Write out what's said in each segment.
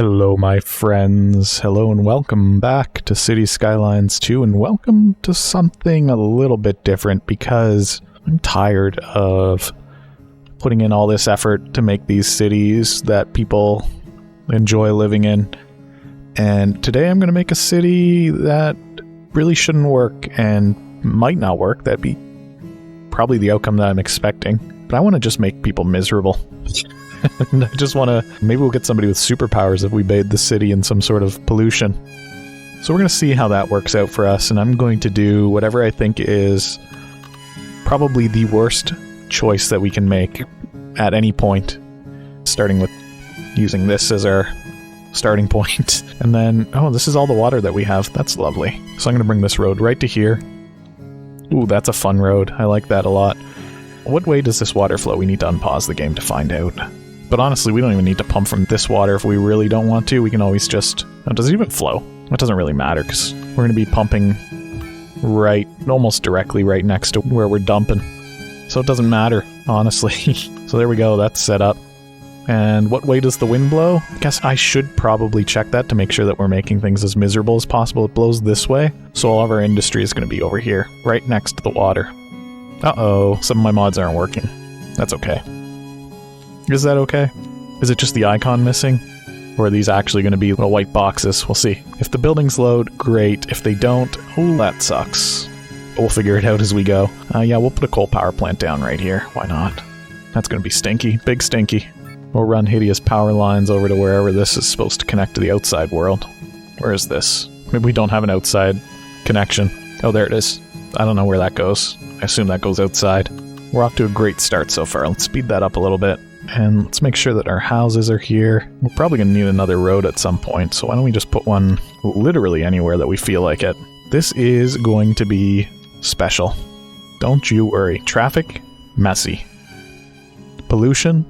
Hello, my friends. Hello and welcome back to Cities Skylines 2, and welcome to something a little bit different because I'm tired of putting in all this effort to make these cities that people enjoy living in. And today I'm going to make a city that really shouldn't work and might not work. That'd be probably the outcome that I'm expecting. But I want to just make people miserable. And I just want to... Maybe we'll get somebody with superpowers if we bathe the city in some sort of pollution. So we're going to see how that works out for us, and I'm going to do whatever I think is probably the worst choice that we can make at any point, starting with using this as our starting point. And then, oh, this is all the water that we have. That's lovely. So I'm going to bring this road right to here. Ooh, that's a fun road. I like that a lot. What way does this water flow? We need to unpause the game to find out. But honestly, we don't even need to pump from this water if we really don't want to. We can always just... Oh, does it even flow? That doesn't really matter because we're going to be pumping right, almost directly right next to where we're dumping. So it doesn't matter, honestly. So there we go, that's set up. And what way does the wind blow? I guess I should probably check that to make sure that we're making things as miserable as possible. It blows this way, so all of our industry is going to be over here, right next to the water. Uh-oh, some of my mods aren't working. That's okay. Is that okay? Is it just the icon missing? Or are these actually going to be little white boxes? We'll see. If the buildings load, great. If they don't, oh, that sucks. We'll figure it out as we go. Yeah, we'll put a coal power plant down right here. Why not? That's going to be stinky. Big stinky. We'll run hideous power lines over to wherever this is supposed to connect to the outside world. Where is this? Maybe we don't have an outside connection. Oh, there it is. I don't know where that goes. I assume that goes outside. We're off to a great start so far. Let's speed that up a little bit. And let's make sure that our houses are here. We're probably going to need another road at some point, so why don't we just put one literally anywhere that we feel like it. This is going to be special. Don't you worry. Traffic, messy. Pollution,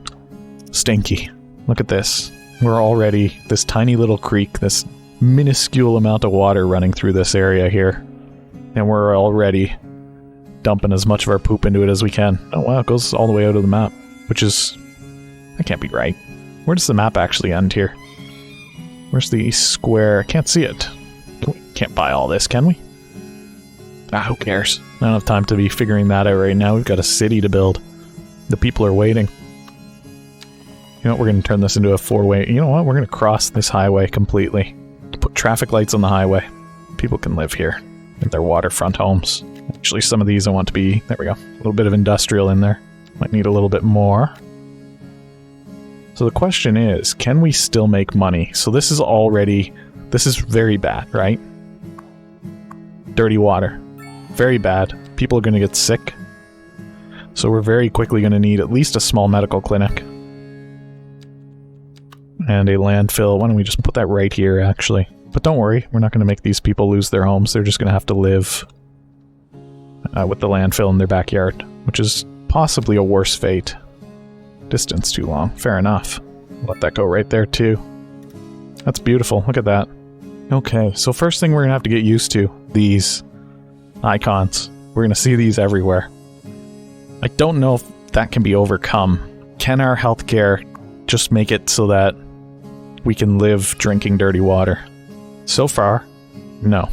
stinky. Look at this. We're already this tiny little creek, this minuscule amount of water running through this area here. And we're already dumping as much of our poop into it as we can. Oh wow, it goes all the way out of the map, which is... That can't be right. Where does the map actually end here? Where's the square? I can't see it. We can't buy all this, can we? Ah, who cares? I don't have time to be figuring that out right now. We've got a city to build. The people are waiting. You know what? We're going to turn this into a four-way... You know what? We're going to cross this highway completely. Put traffic lights on the highway. People can live here in their waterfront homes. Actually, some of these I want to be... There we go. A little bit of industrial in there. Might need a little bit more. So the question is, can we still make money? So this is already... This is very bad, right? Dirty water. Very bad. People are going to get sick. So we're very quickly going to need at least a small medical clinic. And a landfill. Why don't we just put that right here, actually? But don't worry, we're not going to make these people lose their homes. They're just going to have to live with the landfill in their backyard, which is possibly a worse fate. Distance too long. Fair enough. Let that go right there, too. That's beautiful. Look at that. Okay, so first thing we're going to have to get used to, these icons. We're going to see these everywhere. I don't know if that can be overcome. Can our healthcare just make it so that we can live drinking dirty water? So far, no.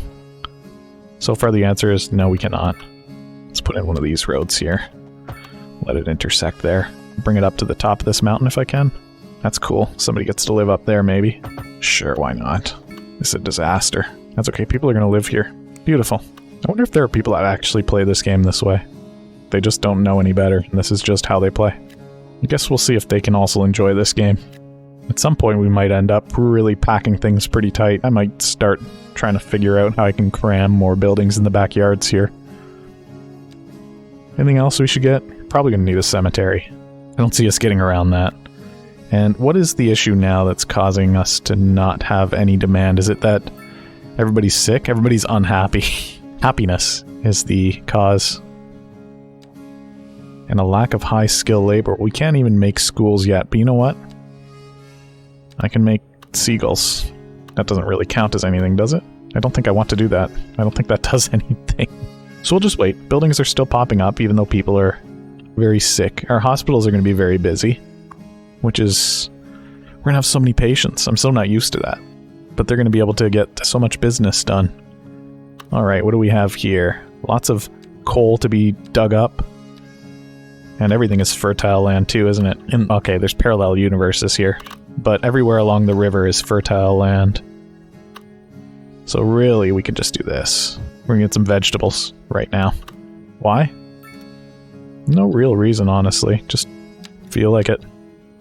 So far the answer is no, we cannot. Let's put in one of these roads here. Let it intersect there. Bring it up to the top of this mountain if I can. That's cool. Somebody gets to live up there, maybe. Sure, why not? This is a disaster. That's okay, people are going to live here. Beautiful. I wonder if there are people that actually play this game this way. They just don't know any better, and this is just how they play. I guess we'll see if they can also enjoy this game. At some point we might end up really packing things pretty tight. I might start trying to figure out how I can cram more buildings in the backyards here. Anything else we should get? Probably going to need a cemetery. I don't see us getting around that. And what is the issue now that's causing us to not have any demand? Is it that everybody's sick? Everybody's unhappy. Happiness is the cause. And a lack of high-skill labor. We can't even make schools yet, but you know what? I can make seagulls. That doesn't really count as anything, does it? I don't think I want to do that. I don't think that does anything. So we'll just wait. Buildings are still popping up, even though people are very sick. Our hospitals are going to be very busy, which is... We're gonna have so many patients. I'm so not used to that. But they're gonna be able to get so much business done. Alright, what do we have here? Lots of coal to be dug up. And everything is fertile land too, isn't it? Okay, there's parallel universes here. But everywhere along the river is fertile land. So really, we could just do this. We're gonna get some vegetables right now. Why? No real reason, honestly. Just feel like it.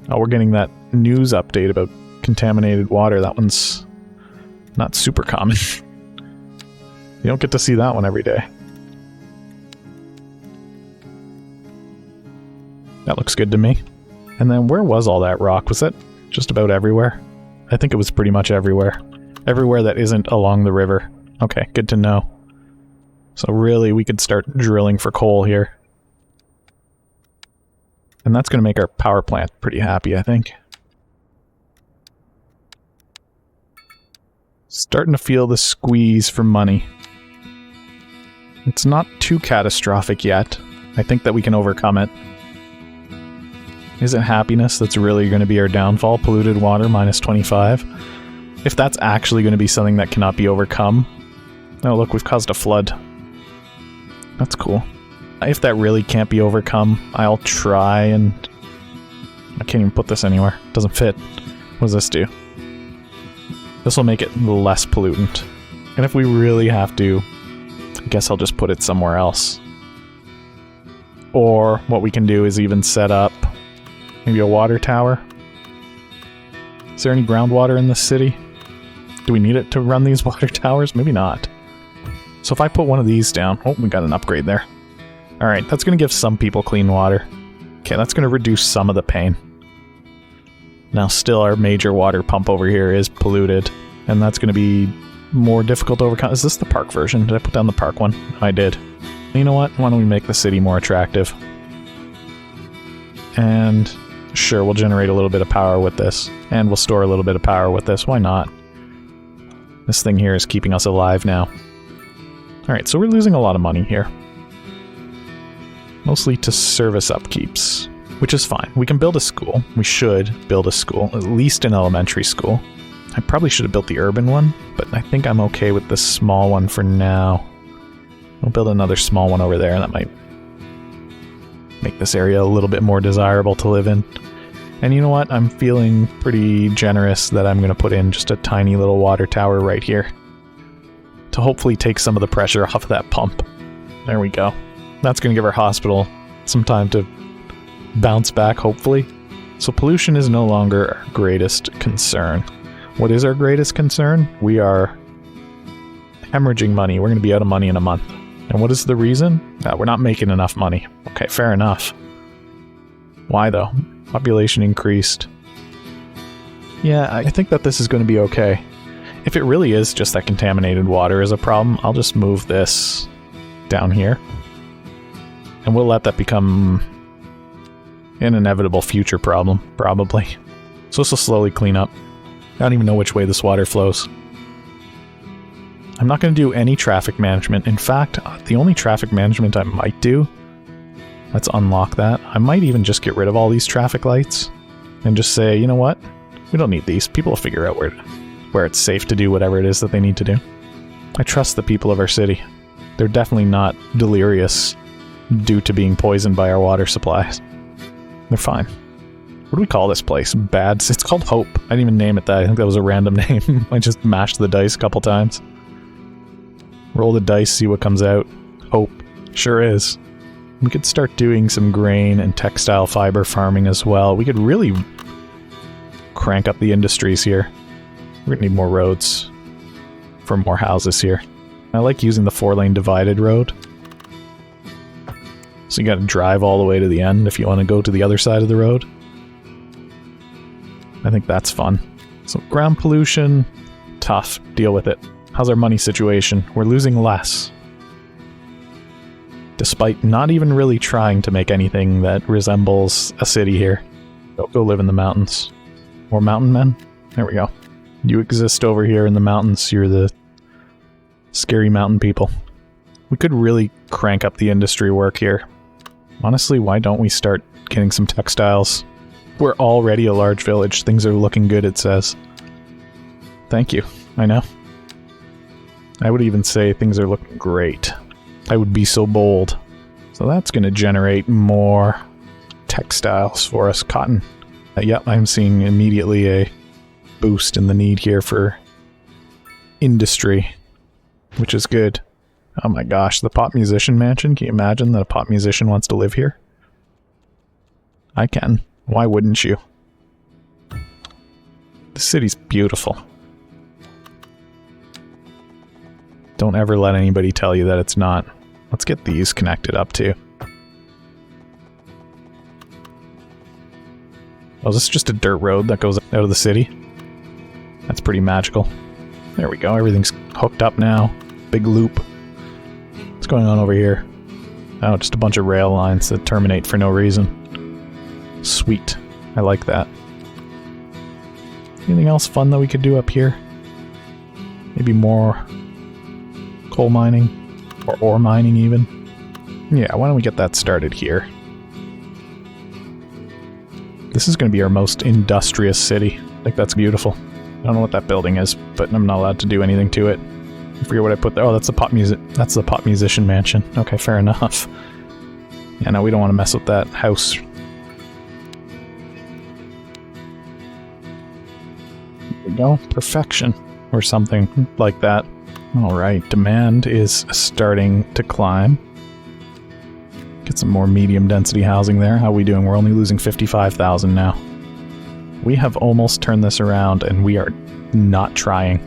Oh, we're getting that news update about contaminated water. That one's not super common. You don't get to see that one every day. That looks good to me. And then where was all that rock? Was that just about everywhere? I think it was pretty much everywhere. Everywhere that isn't along the river. Okay, good to know. So really, we could start drilling for coal here. And that's going to make our power plant pretty happy, I think. Starting to feel the squeeze for money. It's not too catastrophic yet. I think that we can overcome it. Is it happiness that's really going to be our downfall? Polluted water, minus 25. If that's actually going to be something that cannot be overcome... Oh, look, we've caused a flood. That's cool. If that really can't be overcome, I'll try and... I can't even put this anywhere. It doesn't fit. What does this do? This will make it less pollutant. And if we really have to, I guess I'll just put it somewhere else. Or what we can do is even set up maybe a water tower. Is there any groundwater in this city? Do we need it to run these water towers? Maybe not. So if I put one of these down... Oh, we got an upgrade there. Alright, that's going to give some people clean water. Okay, that's going to reduce some of the pain. Now still our major water pump over here is polluted. And that's going to be more difficult to overcome. Is this the park version? Did I put down the park one? I did. You know what? Why don't we make the city more attractive? And sure, we'll generate a little bit of power with this. And we'll store a little bit of power with this. Why not? This thing here is keeping us alive now. Alright, so we're losing a lot of money here. Mostly to service upkeeps, which is fine. We can build a school. We should build a school, at least an elementary school. I probably should have built the urban one, but I think I'm okay with the small one for now. We'll build another small one over there, and that might make this area a little bit more desirable to live in. And you know what? I'm feeling pretty generous that I'm going to put in just a tiny little water tower right here to hopefully take some of the pressure off of that pump. There we go. That's going to give our hospital some time to bounce back, hopefully. So pollution is no longer our greatest concern. What is our greatest concern? We are hemorrhaging money. We're going to be out of money in a month. And what is the reason? We're not making enough money. Okay, fair enough. Why though? Population increased. Yeah, I think that this is going to be okay. If it really is just that contaminated water is a problem, I'll just move this down here. And we'll let that become an inevitable future problem, probably. So this will slowly clean up. I don't even know which way this water flows. I'm not going to do any traffic management. In fact, the only traffic management I might do... Let's unlock that. I might even just get rid of all these traffic lights and just say, you know what? We don't need these. People will figure out where it's safe to do whatever it is that they need to do. I trust the people of our city. They're definitely not delirious due to being poisoned by our water supplies. They're fine. What do we call this place? It's called Hope. I didn't even name it that. I think that was a random name. I just mashed the dice a couple times. Roll the dice, see what comes out. Hope. Sure is. We could start doing some grain and textile fiber farming as well. We could really crank up the industries here. We're gonna need more roads for more houses here. I like using the 4-lane divided road. So you gotta drive all the way to the end if you want to go to the other side of the road. I think that's fun. So ground pollution, tough. Deal with it. How's our money situation? We're losing less. Despite not even really trying to make anything that resembles a city here. Go live in the mountains. More mountain men? There we go. You exist over here in the mountains. You're the scary mountain people. We could really crank up the industry work here. Honestly, why don't we start getting some textiles We're already a large village. Things are looking good, it says. Thank you. I know. I would even say things are looking great. I would be so bold. So that's going to generate more textiles for us. Cotton. Yep, I'm seeing immediately a boost in the need here for industry, which is good. Oh my gosh, the pop musician mansion. Can you imagine that a pop musician wants to live here? I can. Why wouldn't you? The city's beautiful. Don't ever let anybody tell you that it's not. Let's get these connected up too. Oh, is this just a dirt road that goes out of the city? That's pretty magical. There we go, everything's hooked up now. Big loop. What's going on over here? Oh, just a bunch of rail lines that terminate for no reason. Sweet. I like that. Anything else fun that we could do up here? Maybe more coal mining? Or ore mining even? Yeah, why don't we get that started here? This is going to be our most industrious city. I think that's beautiful. I don't know what that building is, but I'm not allowed to do anything to it. I forget what I put there. Oh, that's the pop music. That's the pop musician mansion. Okay, fair enough. Yeah, no, we don't want to mess with that house. There we go. Perfection. Or something like that. Alright, demand is starting to climb. Get some more medium density housing there. How are we doing? We're only losing 55,000 now. We have almost turned this around and we are not trying.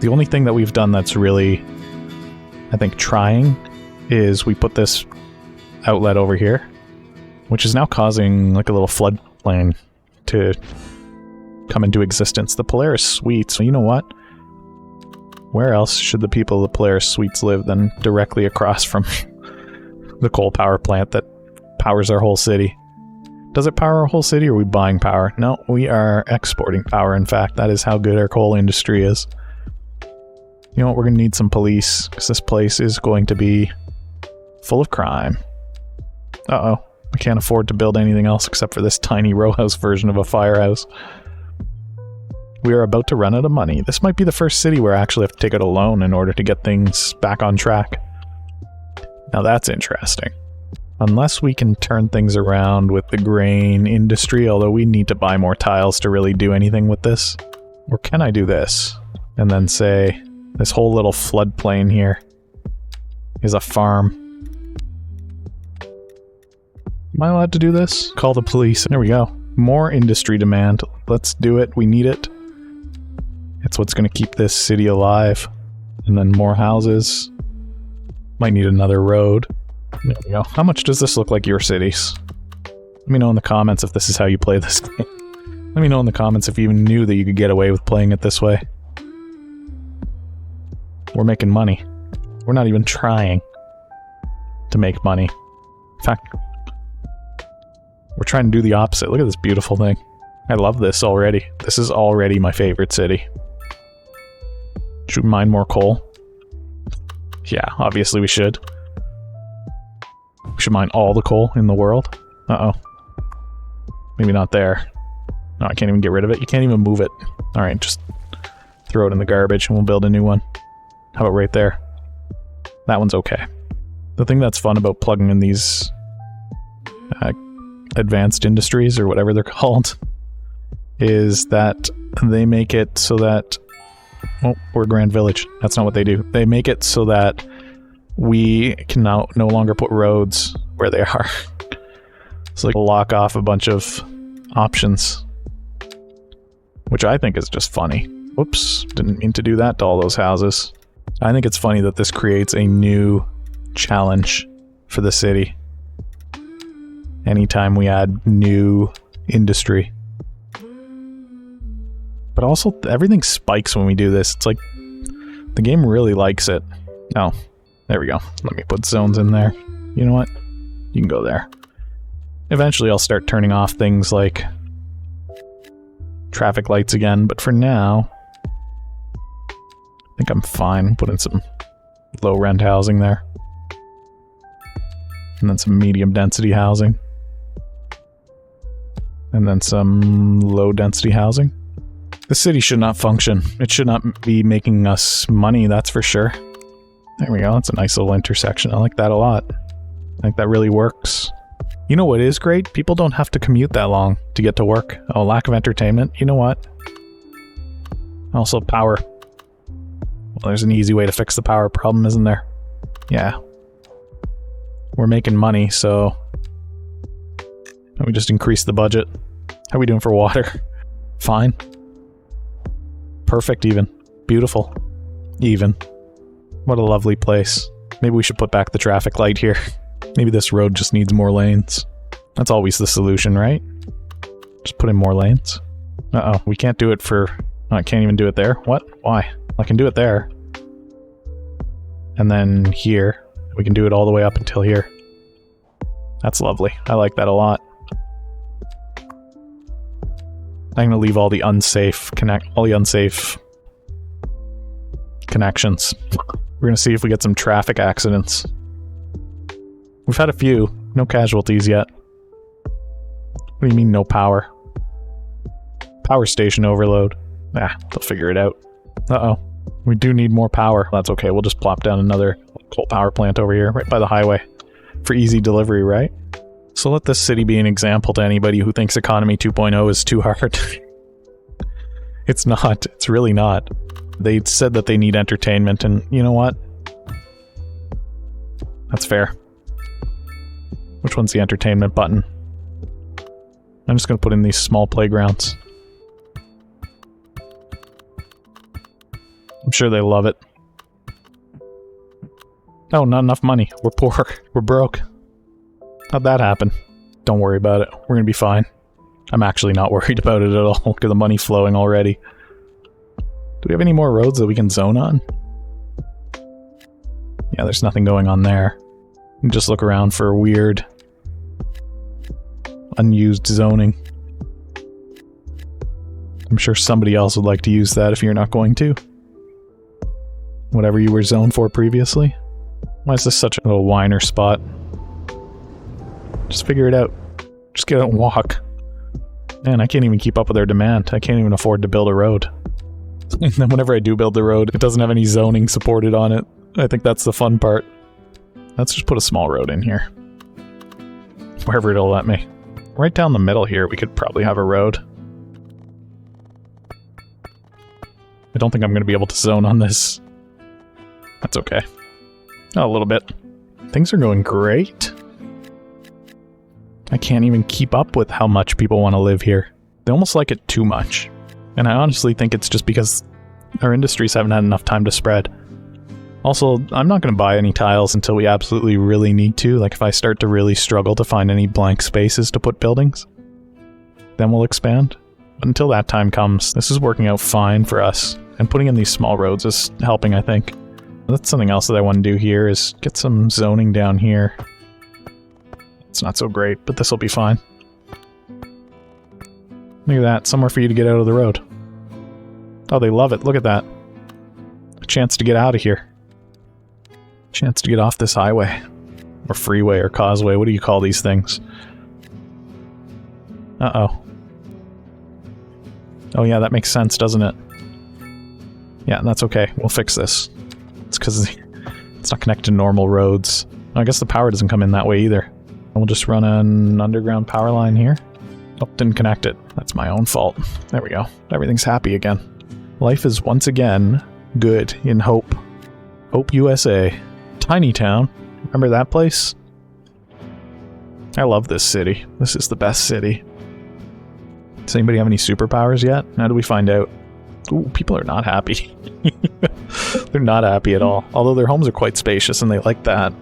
The only thing that we've done that's really, I think, trying is we put this outlet over here, which is now causing like a little floodplain to come into existence. The Polaris Suites, so you know what? Where else should the people of the Polaris Suites live than directly across from the coal power plant that powers our whole city? Does it power our whole city, or are we buying power? No, we are exporting power, in fact. That is how good our coal industry is. You know what, we're going to need some police, because this place is going to be full of crime. Uh-oh, I can't afford to build anything else except for this tiny row house version of a firehouse. We are about to run out of money. This might be the first city where I actually have to take out a loan in order to get things back on track. Now that's interesting. Unless we can turn things around with the grain industry, although we need to buy more tiles to really do anything with this. Or can I do this? And then say, this whole little floodplain here is a farm. Am I allowed to do this? Call the police. There we go. More industry demand. Let's do it. We need it. It's what's going to keep this city alive. And then more houses. Might need another road. There we go. How much does this look like your cities? Let me know in the comments if this is how you play this game. Let me know in the comments if you even knew that you could get away with playing it this way. We're making money. We're not even trying to make money. In fact, we're trying to do the opposite. Look at this beautiful thing. I love this already. This is already my favorite city. Should we mine more coal? Yeah, obviously we should. We should mine all the coal in the world. Uh-oh. Maybe not there. No, I can't even get rid of it. You can't even move it. Alright, just throw it in the garbage and we'll build a new one. How about right there? That one's okay. The thing that's fun about plugging in these advanced industries, or whatever they're called, is that they make it so that... Oh, we're Grand Village. That's not what they do. They make it so that we can now no longer put roads where they are. It's like lock off a bunch of options, which I think is just funny. Whoops, didn't mean to do that to all those houses. I think it's funny that this creates a new challenge for the city. Anytime we add new industry. But also, everything spikes when we do this. It's like, the game really likes it. Oh, there we go. Let me put zones in there. You know what? You can go there. Eventually I'll start turning off things like traffic lights again, but for now, I think I'm fine putting some low-rent housing there. And then some medium-density housing. And then some low density housing. The city should not function. It should not be making us money, that's for sure. There we go, that's a nice little intersection. I like that a lot. I think that really works. You know what is great? People don't have to commute that long to get to work. Oh, lack of entertainment. You know what? Also, power. Well, there's an easy way to fix the power problem, isn't there? Yeah. We're making money, so... we just increase the budget. How are we doing for water? Fine. Perfect even. Beautiful. Even. What a lovely place. Maybe we should put back the traffic light here. Maybe this road just needs more lanes. That's always the solution, right? Just put in more lanes. Uh-oh, we can't do it for... Oh, I can't even do it there? What? Why? I can do it there. And then here. We can do it all the way up until here. That's lovely. I like that a lot. I'm gonna leave all the unsafe connections. We're gonna see if we get some traffic accidents. We've had a few. No casualties yet. What do you mean no power? Power station overload. Ah, they'll figure it out. Uh-oh. We do need more power. That's okay. We'll just plop down another coal power plant over here, right by the highway. For easy delivery, right? So let this city be an example to anybody who thinks Economy 2.0 is too hard. It's not. It's really not. They said that they need entertainment, and you know what? That's fair. Which one's the entertainment button? I'm just going to put in these small playgrounds. I'm sure they love it. Oh, not enough money. We're poor. We're broke. How'd that happen? Don't worry about it. We're gonna be fine. I'm actually not worried about it at all. Look at the money flowing already. Do we have any more roads that we can zone on? Yeah, there's nothing going on there. You can just look around for weird, unused zoning. I'm sure somebody else would like to use that if you're not going to. Whatever you were zoned for previously. Why is this such a little whiner spot? Just figure it out. Just get out and walk. Man, I can't even keep up with their demand. I can't even afford to build a road. And then whenever I do build the road, it doesn't have any zoning supported on it. I think that's the fun part. Let's just put a small road in here. Wherever it'll let me. Right down the middle here, we could probably have a road. I don't think I'm going to be able to zone on this. That's okay. Oh, a little bit. Things are going great. I can't even keep up with how much people want to live here. They almost like it too much. And I honestly think it's just because our industries haven't had enough time to spread. Also, I'm not going to buy any tiles until we absolutely really need to. Like if I start to really struggle to find any blank spaces to put buildings, then we'll expand. But until that time comes, this is working out fine for us. And putting in these small roads is helping, I think. That's something else that I want to do here is get some zoning down here. It's not so great, but this will be fine. Look at that, somewhere for you to get out of the road. Oh, they love it, look at that. A chance to get out of here. A chance to get off this highway. Or freeway or causeway, what do you call these things? Uh-oh. Oh yeah, that makes sense, doesn't it? Yeah, that's okay, we'll fix this. It's because it's not connected to normal roads. I guess the power doesn't come in that way either. We'll just run an underground power line here. Oh, didn't connect it. That's my own fault. There we go. Everything's happy again. Life is once again good in Hope. Hope, USA. Tiny town. Remember that place? I love this city. This is the best city. Does anybody have any superpowers yet? How do we find out? Ooh, people are not happy. They're not happy at all. Although their homes are quite spacious and they like that.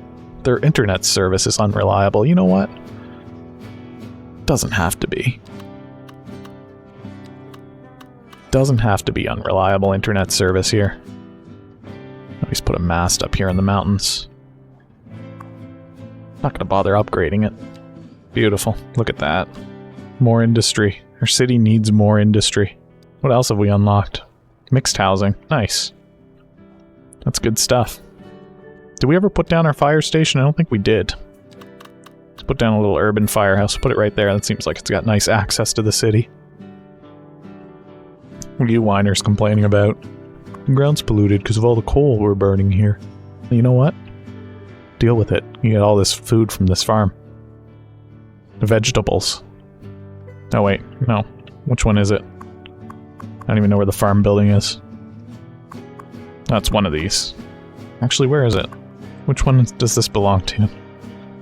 Their internet service is unreliable. You know what? Doesn't have to be. Doesn't have to be unreliable internet service here. At least put a mast up here in the mountains. Not gonna bother upgrading it. Beautiful. Look at that. More industry. Our city needs more industry. What else have we unlocked? Mixed housing. Nice. That's good stuff. Did we ever put down our fire station? I don't think we did. Put down a little urban firehouse. Put it right there. That seems like it's got nice access to the city. What are you whiners complaining about? The ground's polluted because of all the coal we're burning here. You know what? Deal with it. You get all this food from this farm. The vegetables. Oh wait, no. Which one is it? I don't even know where the farm building is. That's one of these. Actually, where is it? Which one does this belong to?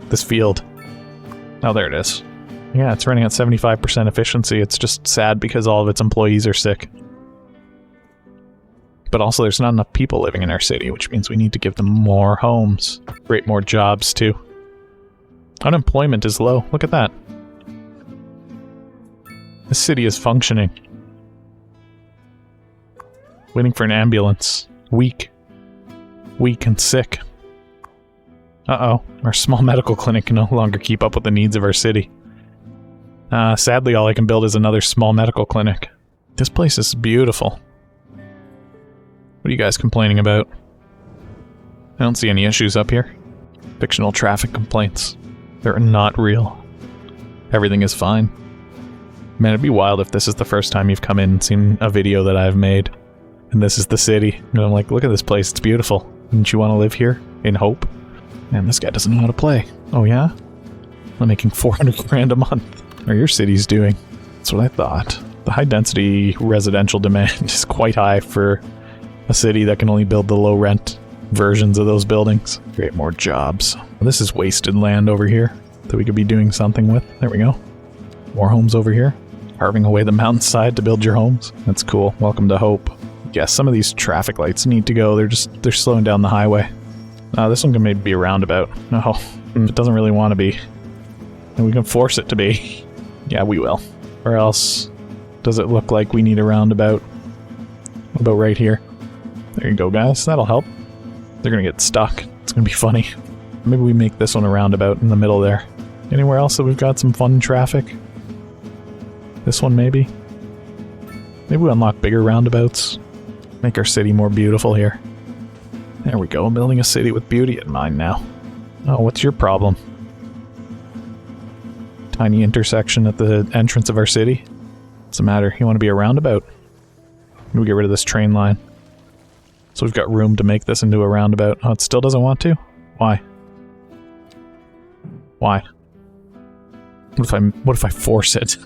This field. Oh, there it is. Yeah, it's running at 75% efficiency. It's just sad because all of its employees are sick. But also there's not enough people living in our city, which means we need to give them more homes. Create more jobs, too. Unemployment is low. Look at that. This city is functioning. Waiting for an ambulance. Weak. Weak and sick. Uh-oh. Our small medical clinic can no longer keep up with the needs of our city. Sadly, all I can build is another small medical clinic. This place is beautiful. What are you guys complaining about? I don't see any issues up here. Fictional traffic complaints. They're not real. Everything is fine. Man, it'd be wild if this is the first time you've come in and seen a video that I've made. And this is the city. And I'm like, look at this place, it's beautiful. Wouldn't you want to live here? In hope? Man, this guy doesn't know how to play. Oh yeah? I'm making 400 grand a month. Or your city's doing. That's what I thought. The high density residential demand is quite high for a city that can only build the low rent versions of those buildings. Create more jobs. This is wasted land over here that we could be doing something with. There we go. More homes over here. Carving away the mountainside to build your homes. That's cool. Welcome to hope. Yeah, some of these traffic lights need to go. They're slowing down the highway. This one can maybe be a roundabout. No, it doesn't really want to be. And we can force it to be. Yeah, we will. Or else, does it look like we need a roundabout? What about right here? There you go, guys. That'll help. They're gonna get stuck. It's gonna be funny. Maybe we make this one a roundabout in the middle there. Anywhere else that we've got some fun traffic? This one, maybe? Maybe we unlock bigger roundabouts. Make our city more beautiful here. There we go. I'm building a city with beauty in mind now. Oh, what's your problem? Tiny intersection at the entrance of our city? What's the matter? You want to be a roundabout? Maybe we get rid of this train line. So we've got room to make this into a roundabout. Oh, it still doesn't want to? Why? Why? What if I force it?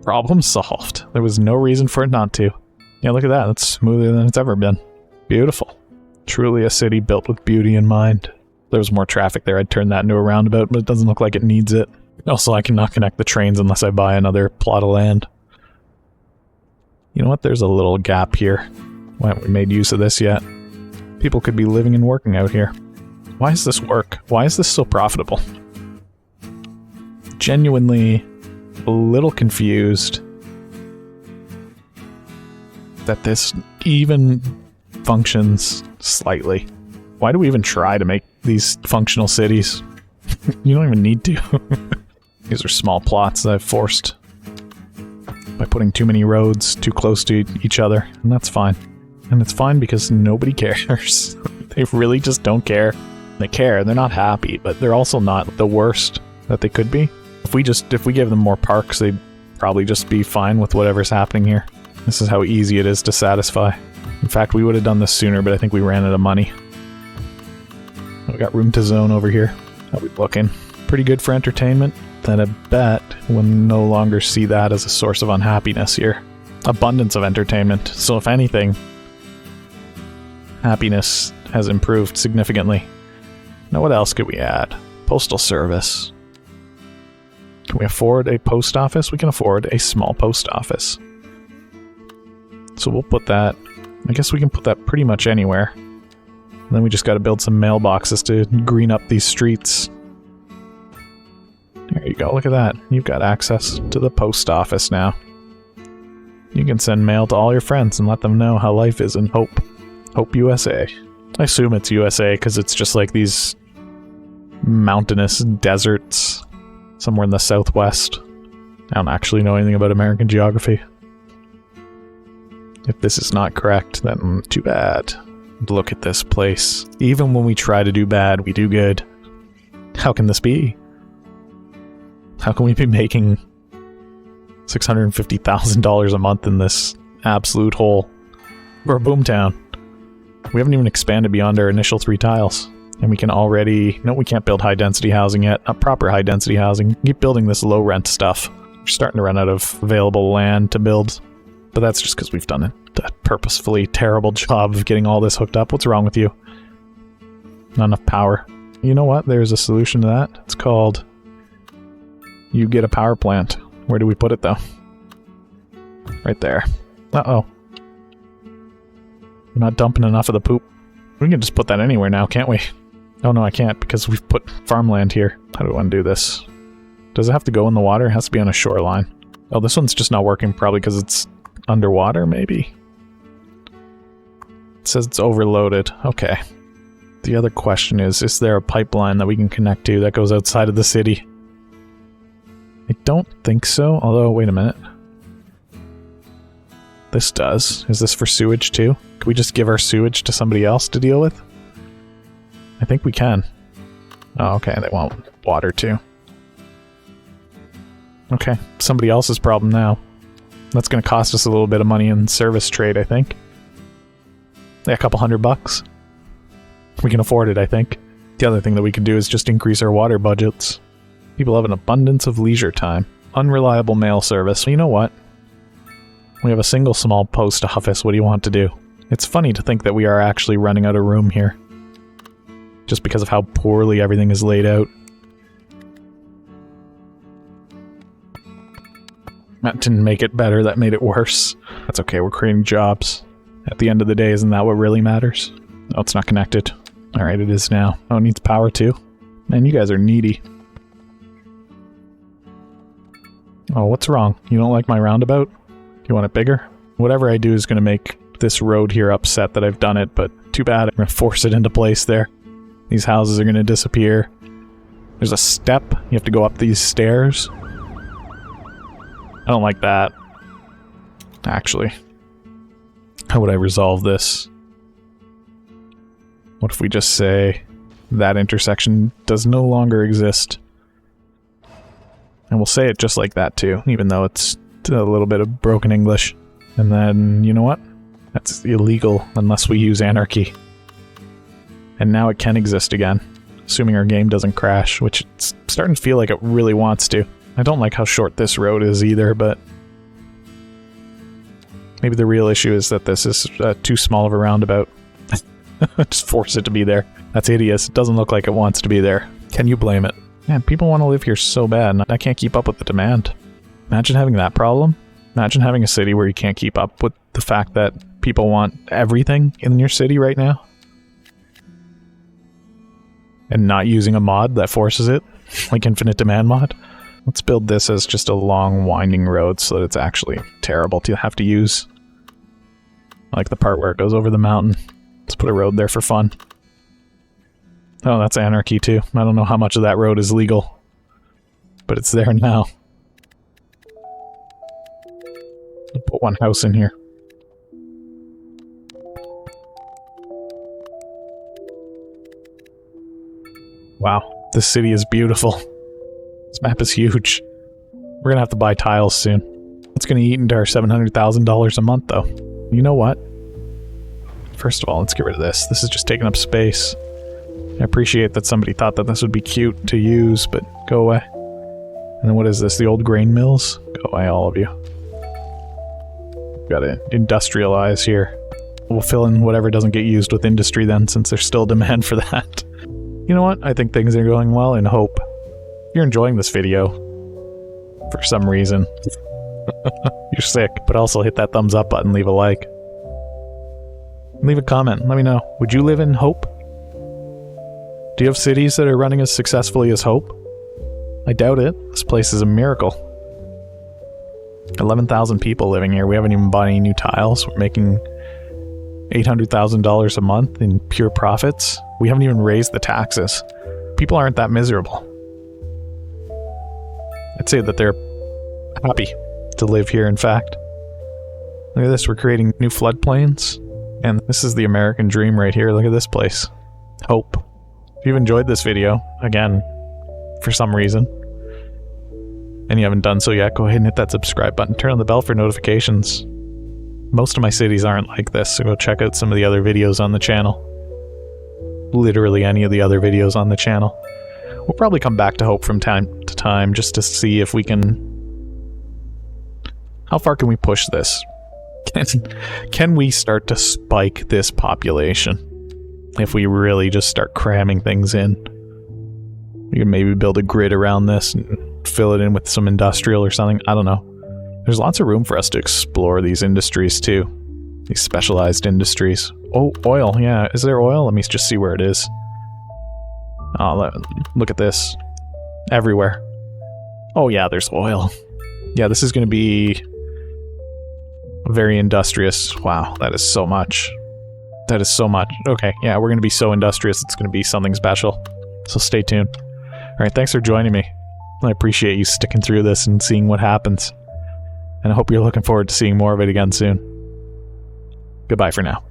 Problem solved. There was no reason for it not to. Yeah, look at that. That's smoother than it's ever been. Beautiful. Truly a city built with beauty in mind. If there was more traffic there, I'd turn that into a roundabout, but it doesn't look like it needs it. Also, I cannot connect the trains unless I buy another plot of land. You know what? There's a little gap here. Why haven't we made use of this yet? People could be living and working out here. Why does this work? Why is this so profitable? Genuinely a little confused that this even functions slightly. Why do we even try to make these functional cities? You don't even need to. These are small plots that I've forced by putting too many roads too close to each other, and that's fine. And it's fine because nobody cares. They really just don't care. They care, they're not happy, but they're also not the worst that they could be. If we gave them more parks, they'd probably just be fine with whatever's happening here. This is how easy it is to satisfy. In fact, we would have done this sooner, but I think we ran out of money. We got room to zone over here. How we looking? Pretty good for entertainment. Then I bet we'll no longer see that as a source of unhappiness here. Abundance of entertainment. So if anything, happiness has improved significantly. Now what else could we add? Postal service. Can we afford a post office? We can afford a small post office. So we'll put that, I guess we can put that pretty much anywhere. And then we just gotta build some mailboxes to green up these streets. There you go, look at that. You've got access to the post office now. You can send mail to all your friends and let them know how life is in Hope. Hope USA. I assume it's USA because it's just like these mountainous deserts somewhere in the southwest. I don't actually know anything about American geography. If this is not correct, then too bad. Look at this place. Even when we try to do bad, we do good. How can this be? How can we be making $650,000 a month in this absolute hole? We're a boomtown. We haven't even expanded beyond our initial 3 tiles. And we can already... No, we can't build high-density housing yet. Not proper high-density housing. Keep building this low-rent stuff. We're starting to run out of available land to build. But that's just because we've done a purposefully terrible job of getting all this hooked up. What's wrong with you? Not enough power. You know what? There's a solution to that. It's called... You get a power plant. Where do we put it, though? Right there. Uh-oh. We're not dumping enough of the poop. We can just put that anywhere now, can't we? Oh no, I can't, because we've put farmland here. How do I want to do this? Does it have to go in the water? It has to be on a shoreline. Oh, this one's just not working, probably because it's underwater, maybe? It says it's overloaded. Okay. The other question is there a pipeline that we can connect to that goes outside of the city? I don't think so, although, wait a minute. This does. Is this for sewage too? Can we just give our sewage to somebody else to deal with? I think we can. Oh, okay, they want water too. Okay, somebody else's problem now. That's gonna cost us a little bit of money in service trade, I think. Yeah, a couple $100. We can afford it, I think. The other thing that we could do is just increase our water budgets. People have an abundance of leisure time. Unreliable mail service. You know what? We have a single small post office. What do you want to do? It's funny to think that we are actually running out of room here. Just because of how poorly everything is laid out. That didn't make it better, that made it worse. That's okay, we're creating jobs. At the end of the day, isn't that what really matters? Oh, it's not connected. Alright, it is now. Oh, it needs power too? Man, you guys are needy. Oh, what's wrong? You don't like my roundabout? You want it bigger? Whatever I do is going to make this road here upset that I've done it, but too bad. I'm going to force it into place there. These houses are going to disappear. There's a step. You have to go up these stairs. I don't like that. Actually. How would I resolve this? What if we just say that intersection does no longer exist? And we'll say it just like that too, even though it's a little bit of broken English. And then, you know what? That's illegal unless we use anarchy. And now it can exist again, assuming our game doesn't crash, which it's starting to feel like it really wants to. I don't like how short this road is either, but maybe the real issue is that this is too small of a roundabout. Just force it to be there. That's hideous. It doesn't look like it wants to be there. Can you blame it? Man, people want to live here so bad, and I can't keep up with the demand. Imagine having that problem. Imagine having a city where you can't keep up with the fact that people want everything in your city right now. And not using a mod that forces it, like Infinite Demand mod. Let's build this as just a long, winding road so that it's actually terrible to have to use. I like the part where it goes over the mountain. Let's put a road there for fun. Oh, that's anarchy too. I don't know how much of that road is legal. But it's there now. I'll put one house in here. Wow, this city is beautiful. This map is huge. We're gonna have to buy tiles soon. It's gonna eat into our $700,000 a month though. You know what? First of all, let's get rid of this. This is just taking up space. I appreciate that somebody thought that this would be cute to use, but go away. And then what is this? The old grain mills? Go away, all of you. Gotta industrialize here. We'll fill in whatever doesn't get used with industry then, since there's still demand for that. You know what? I think things are going well in hope. If you're enjoying this video, for some reason, you're sick, but also hit that thumbs up button, leave a like. Leave a comment, let me know. Would you live in hope? Do you have cities that are running as successfully as Hope? I doubt it. This place is a miracle. 11,000 people living here. We haven't even bought any new tiles. We're making $800,000 a month in pure profits. We haven't even raised the taxes. People aren't that miserable. I'd say that they're happy to live here, in fact. Look at this, we're creating new floodplains. And this is the American dream right here. Look at this place. Hope. If you've enjoyed this video, again, for some reason, and you haven't done so yet, go ahead and hit that subscribe button. Turn on the bell for notifications. Most of my cities aren't like this, so go check out some of the other videos on the channel. Literally any of the other videos on the channel. We'll probably come back to Hope from time to time just to see if we can... How far can we push this? Can we start to spike this population? If we really just start cramming things in. We can maybe build a grid around this and fill it in with some industrial or something. I don't know. There's lots of room for us to explore these industries too. These specialized industries. Oh, oil. Yeah, is there oil? Let me just see where it is. Oh, look at this. Everywhere. Oh yeah, there's oil. Yeah, this is going to be very industrious. Wow, that is so much. That is so much. Okay, yeah, we're going to be so industrious, it's going to be something special. So stay tuned. Alright, thanks for joining me. I appreciate you sticking through this and seeing what happens. And I hope you're looking forward to seeing more of it again soon. Goodbye for now.